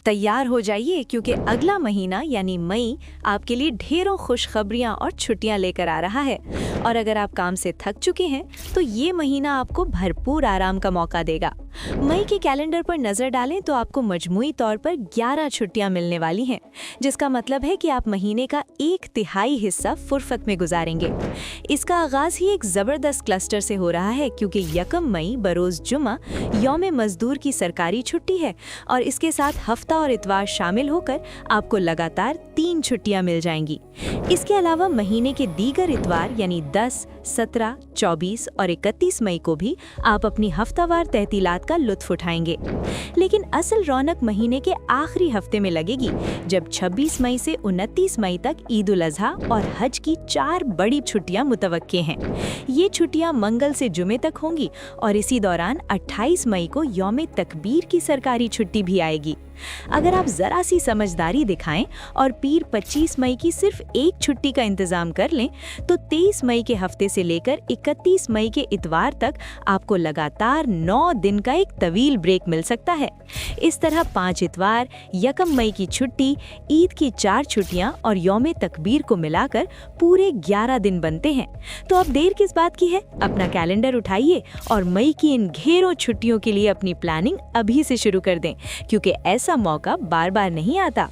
तैयार हो जाइए क्योंकि अगला महीना यानी मई आपके लिए ढेरों खुशखबरियां और छुट्टियां लेकर आ रहा है। और अगर आप काम से थक चुके हैं तो ये महीना आपको भरपूर आराम का मौका देगा। मई के कैलेंडर पर नजर डालें तो आपको मजमूई तौर पर 11 छुट्टियां मिलने वाली हैं, जिसका मतलब है कि आप महीने का 1/3 हिस्सा फुर्सत में गुजारेंगे। इसका आगाज ही एक जबरदस्त क्लस्टर से हो रहा है क्योंकि 1 मई बरोज जुमा यौम मजदूर की सरकारी छुट्टी है और इसके साथ हफ्ता और इतवार शामिल होकर आपको लगातार 3 छुट्टियां मिल जाएंगी। इसके अलावा महीने के दीगर इतवार यानी 10, 17, 24 और 31 मई को भी आप अपनी हफ्तावार तहसीलात का लुत्फ उठाएंगे। लेकिन असल रौनक महीने के आखिरी हफ्ते में लगेगी, जब 26 मई से 29 मई तक ईद उल अजहा और हज की 4 बड़ी छुट्टियां मुतवक्के हैं। ये छुट्टियां मंगल से जुमे तक होंगी और इसी दौरान 28 मई को यौम तकबीर की सरकारी छुट्टी भी आएगी। अगर आप जरा सी समझदारी दिखाएं और पीर 25 मई की सिर्फ एक छुट्टी का इंतजाम कर लें तो 23 मई के हफ्ते से लेकर 31 मई के इतवार तक आपको लगातार 9 दिन का एक तवील ब्रेक मिल सकता है। इस तरह 5 इतवार, 1 मई की छुट्टी, ईद की 4 छुट्टियां और यौम तकबीर को मिलाकर पूरे 11 दिन बनते हैं। तो अब देर किस बात की है, अपना कैलेंडर उठाइए और मई की इन ढेरों छुट्टियों के लिए अपनी प्लानिंग अभी से शुरू कर दें, क्योंकि ऐसा मौका बार बार नहीं आता।